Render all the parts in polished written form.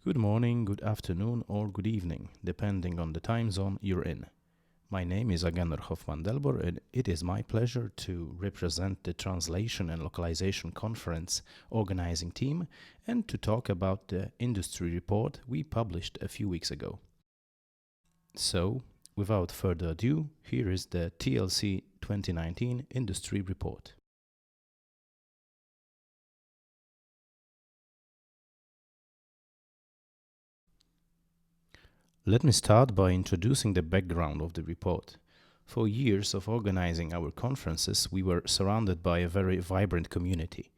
Good morning, good afternoon, or good evening, depending on the time zone you're in. My name is Agander Hoffman-Delbor, and it is my pleasure to represent the Translation and Localization Conference organizing team and to talk about the industry report we published a few weeks ago. So, without further ado, here is the TLC 2019 Industry Report. Let me start by introducing the background of the report. For years of organizing our conferences, we were surrounded by a very vibrant community.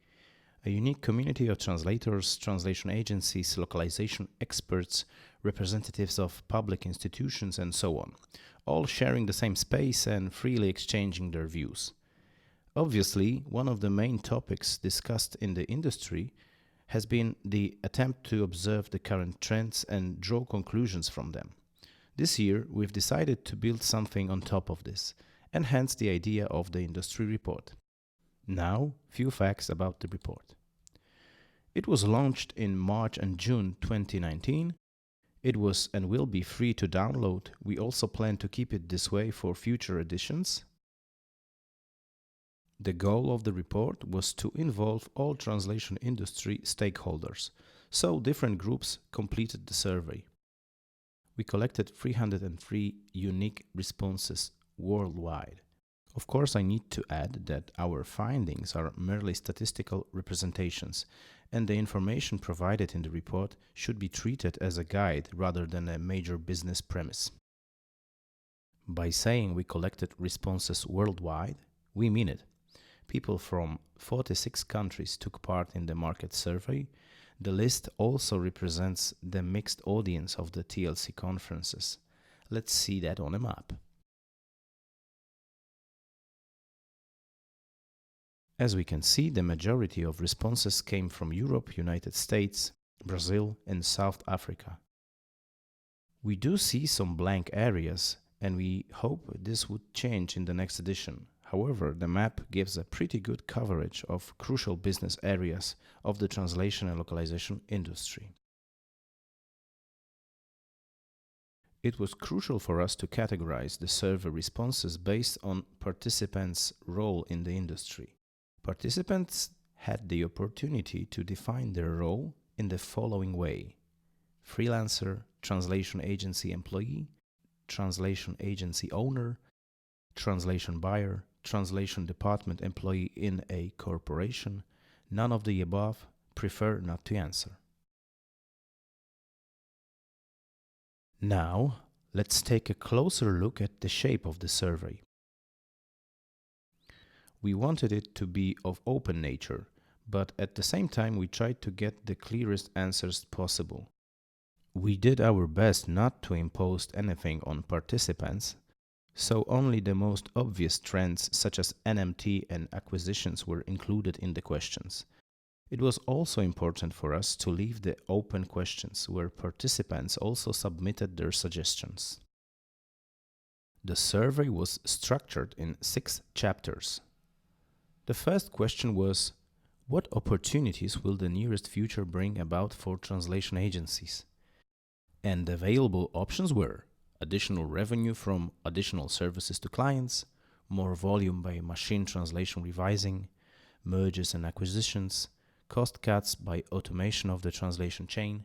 A unique community of translators, translation agencies, localization experts, representatives of public institutions, and so on, all sharing the same space and freely exchanging their views. Obviously, one of the main topics discussed in the industry has been the attempt to observe the current trends and draw conclusions from them. This year, we've decided to build something on top of this, and hence the idea of the industry report. Now, few facts about the report. It was launched in March and June 2019. It was and will be free to download. We also plan to keep it this way for future editions. The goal of the report was to involve all translation industry stakeholders, so different groups completed the survey. We collected 303 unique responses worldwide. Of course, I need to add that our findings are merely statistical representations, and the information provided in the report should be treated as a guide rather than a major business premise. By saying we collected responses worldwide, we mean it. People from 46 countries took part in the market survey. The list also represents the mixed audience of the TLC conferences. Let's see that on a map. As we can see, the majority of responses came from Europe, United States, Brazil, and South Africa. We do see some blank areas, and we hope this would change in the next edition. However, the map gives a pretty good coverage of crucial business areas of the translation and localization industry. It was crucial for us to categorize the survey responses based on participants' role in the industry. Participants had the opportunity to define their role in the following way: freelancer, translation agency employee, translation agency owner, translation buyer, translation department employee in a corporation, none of the above, prefer not to answer. Now, let's take a closer look at the shape of the survey. We wanted it to be of open nature, but at the same time we tried to get the clearest answers possible. We did our best not to impose anything on participants, so only the most obvious trends such as NMT and acquisitions were included in the questions. It was also important for us to leave the open questions where participants also submitted their suggestions. The survey was structured in 6 chapters. The first question was, what opportunities will the nearest future bring about for translation agencies? And the available options were additional revenue from additional services to clients, more volume by machine translation revising, mergers and acquisitions, cost cuts by automation of the translation chain,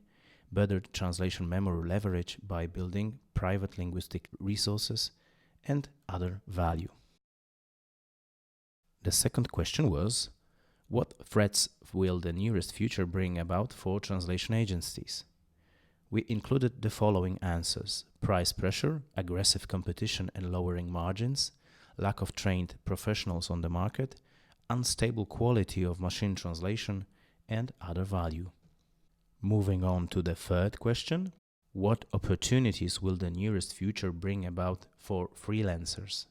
better translation memory leverage by building private linguistic resources, and other value. The second question was, what threats will the nearest future bring about for translation agencies? We included the following answers: price pressure, aggressive competition and lowering margins, lack of trained professionals on the market, unstable quality of machine translation, and other value. Moving on to the third question, what opportunities will the nearest future bring about for freelancers?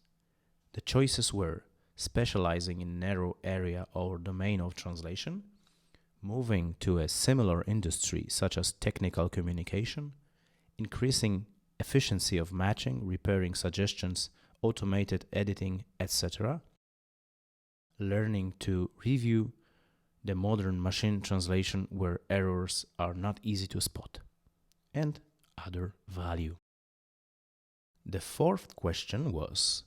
The choices were specializing in narrow area or domain of translation, moving to a similar industry such as technical communication, increasing efficiency of matching, repairing suggestions, automated editing, etc., learning to review the modern machine translation where errors are not easy to spot. and other value. The fourth question was,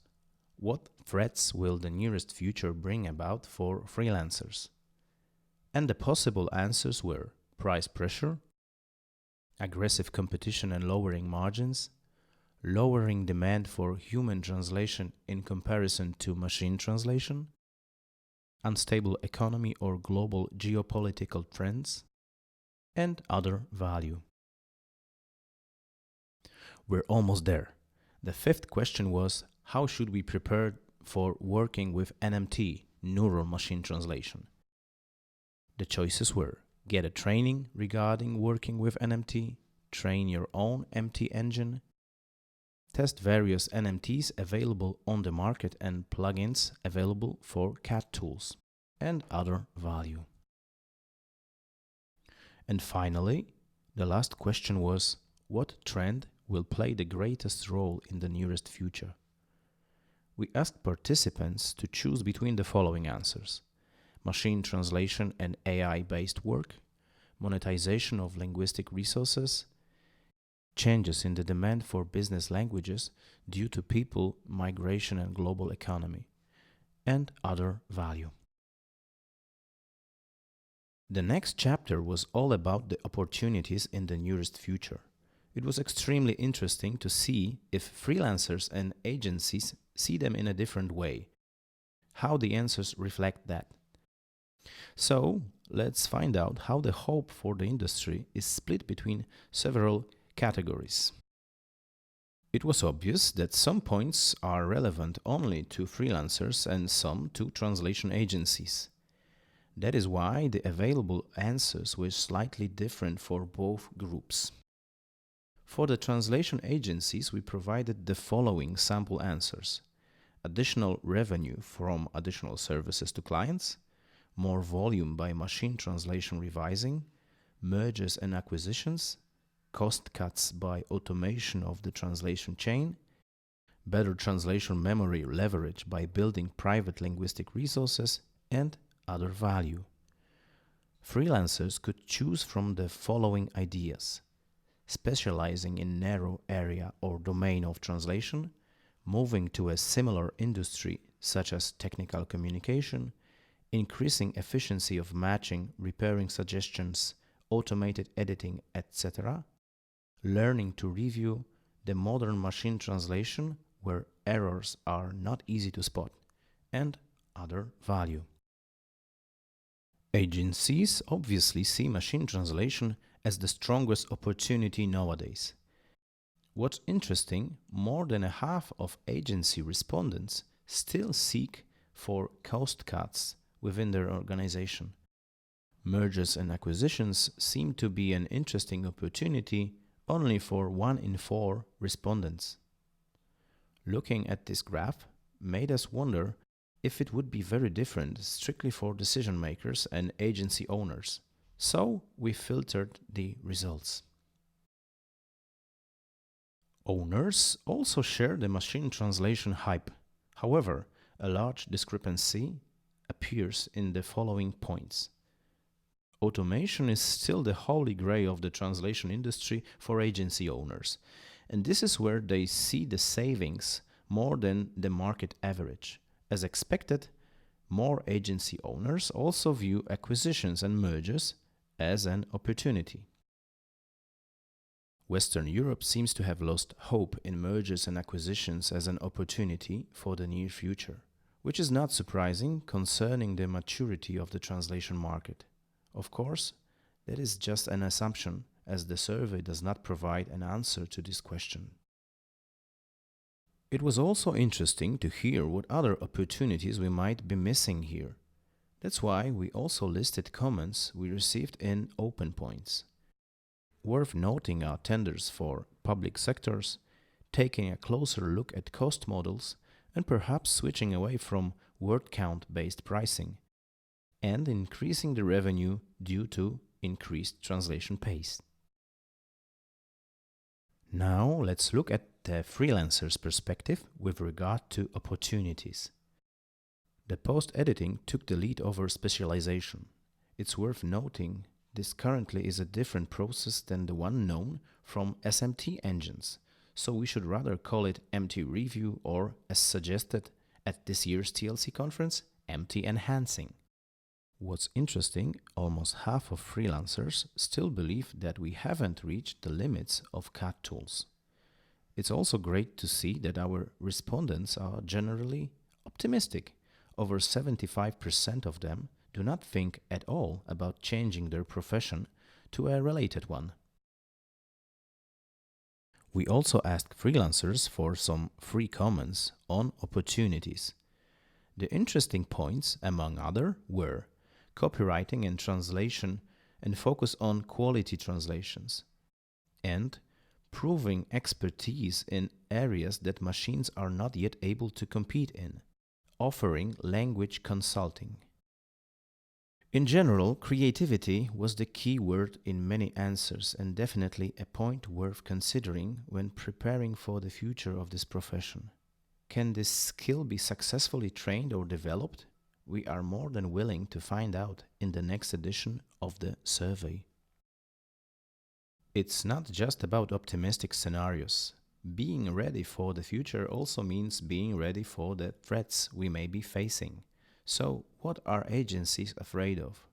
what threats will the nearest future bring about for freelancers? And the possible answers were price pressure, aggressive competition and lowering margins, lowering demand for human translation in comparison to machine translation, unstable economy or global geopolitical trends, and other value. We're almost there. The fifth question was, how should we prepare for working with NMT, Neural Machine Translation? The choices were, get a training regarding working with NMT, train your own MT engine, test various NMTs available on the market and plugins available for CAD tools, and other value. And finally, the last question was, what trend will play the greatest role in the nearest future? We asked participants to choose between the following answers: machine translation and AI-based work, monetization of linguistic resources, changes in the demand for business languages due to people migration and global economy, and other value. The next chapter was all about the opportunities in the nearest future. It was extremely interesting to see if freelancers and agencies see them in a different way, how the answers reflect that. So, let's find out how the hope for the industry is split between several categories. It was obvious that some points are relevant only to freelancers and some to translation agencies. That is why the available answers were slightly different for both groups. For the translation agencies, we provided the following sample answers: additional revenue from additional services to clients, more volume by machine translation revising, mergers and acquisitions, cost cuts by automation of the translation chain, better translation memory leverage by building private linguistic resources, and other value. Freelancers could choose from the following ideas: specializing in narrow area or domain of translation, moving to a similar industry such as technical communication, increasing efficiency of matching, repairing suggestions, automated editing, etc., learning to review the modern machine translation where errors are not easy to spot, and other value. Agencies obviously see machine translation as the strongest opportunity nowadays. What's interesting, more than a half of agency respondents still seek for cost cuts within their organization. Mergers and acquisitions seem to be an interesting opportunity only for 1 in 4 respondents. Looking at this graph made us wonder if it would be very different strictly for decision makers and agency owners. So we filtered the results. Owners also share the machine translation hype. However, a large discrepancy appears in the following points. Automation is still the holy grail of the translation industry for agency owners, and this is where they see the savings more than the market average. As expected, more agency owners also view acquisitions and mergers as an opportunity. Western Europe seems to have lost hope in mergers and acquisitions as an opportunity for the near future, which is not surprising concerning the maturity of the translation market. Of course, that is just an assumption, as the survey does not provide an answer to this question. It was also interesting to hear what other opportunities we might be missing here. That's why we also listed comments we received in open points. Worth noting are tenders for public sectors, taking a closer look at cost models, and perhaps switching away from word count-based pricing, and increasing the revenue due to increased translation pace. Now let's look at the freelancer's perspective with regard to opportunities. The post-editing took the lead over specialization. It's worth noting This currently is a different process than the one known from SMT engines, so we should rather call it MT review or, as suggested at this year's TLC conference, MT enhancing. What's interesting, almost half of freelancers still believe that we haven't reached the limits of CAD tools. It's also great to see that our respondents are generally optimistic. Over 75% of them do not think at all about changing their profession to a related one. We also asked freelancers for some free comments on opportunities. The interesting points, among other, were copywriting and translation and focus on quality translations, and proving expertise in areas that machines are not yet able to compete in, offering language consulting. In general, creativity was the key word in many answers and definitely a point worth considering when preparing for the future of this profession. Can this skill be successfully trained or developed? We are more than willing to find out in the next edition of the survey. It's not just about optimistic scenarios. Being ready for the future also means being ready for the threats we may be facing. So, what are agencies afraid of?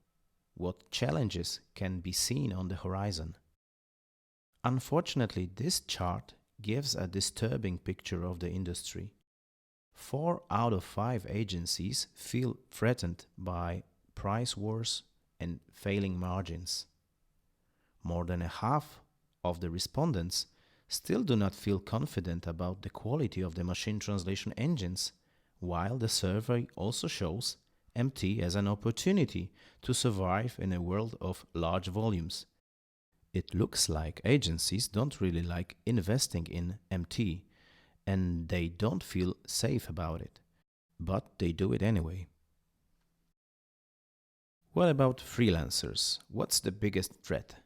What challenges can be seen on the horizon? Unfortunately, this chart gives a disturbing picture of the industry. 4 out of 5 agencies feel threatened by price wars and failing margins. More than a half of the respondents still do not feel confident about the quality of the machine translation engines, while the survey also shows MT as an opportunity to survive in a world of large volumes. It looks like agencies don't really like investing in MT, and they don't feel safe about it, but they do it anyway. What about freelancers? What's the biggest threat?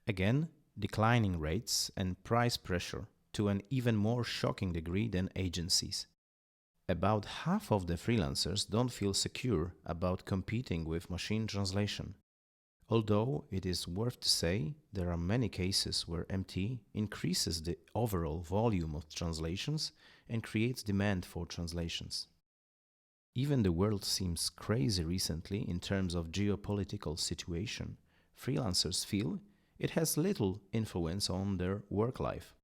Again, declining rates and price pressure to an even more shocking degree than agencies. About half of the freelancers don't feel secure about competing with machine translation. Although it is worth to say there are many cases where MT increases the overall volume of translations and creates demand for translations. Even the world seems crazy recently in terms of geopolitical situation. Freelancers feel it has little influence on their work life.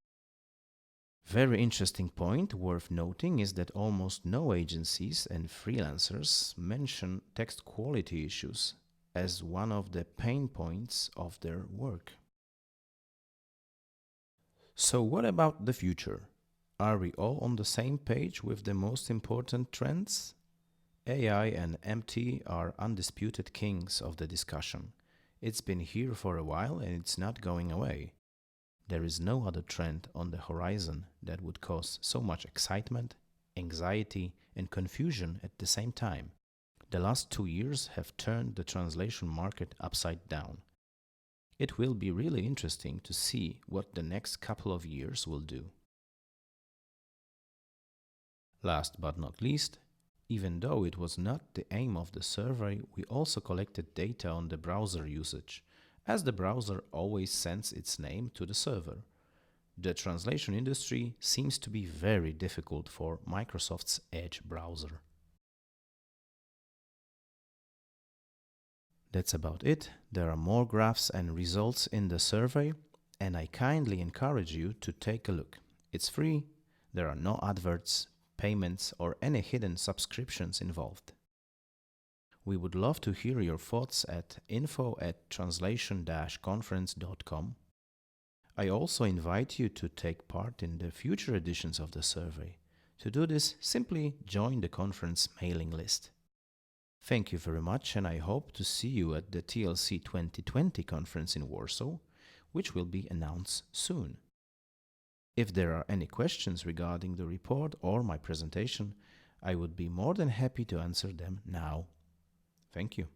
Very interesting point worth noting is that almost no agencies and freelancers mention text quality issues as one of the pain points of their work. So what about the future? Are we all on the same page with the most important trends? AI and MT are undisputed kings of the discussion. It's been here for a while and it's not going away. There is no other trend on the horizon that would cause so much excitement, anxiety, and confusion at the same time. The last 2 years have turned the translation market upside down. It will be really interesting to see what the next couple of years will do. Last but not least, even though it was not the aim of the survey, we also collected data on the browser usage, as the browser always sends its name to the server. The translation industry seems to be very difficult for Microsoft's Edge browser. That's about it. There are more graphs and results in the survey, and I kindly encourage you to take a look. It's free, there are no adverts, payments, or any hidden subscriptions involved. We would love to hear your thoughts at info@translation-conference.com. I also invite you to take part in the future editions of the survey. To do this, simply join the conference mailing list. Thank you very much, and I hope to see you at the TLC 2020 conference in Warsaw, which will be announced soon. If there are any questions regarding the report or my presentation, I would be more than happy to answer them now. Thank you.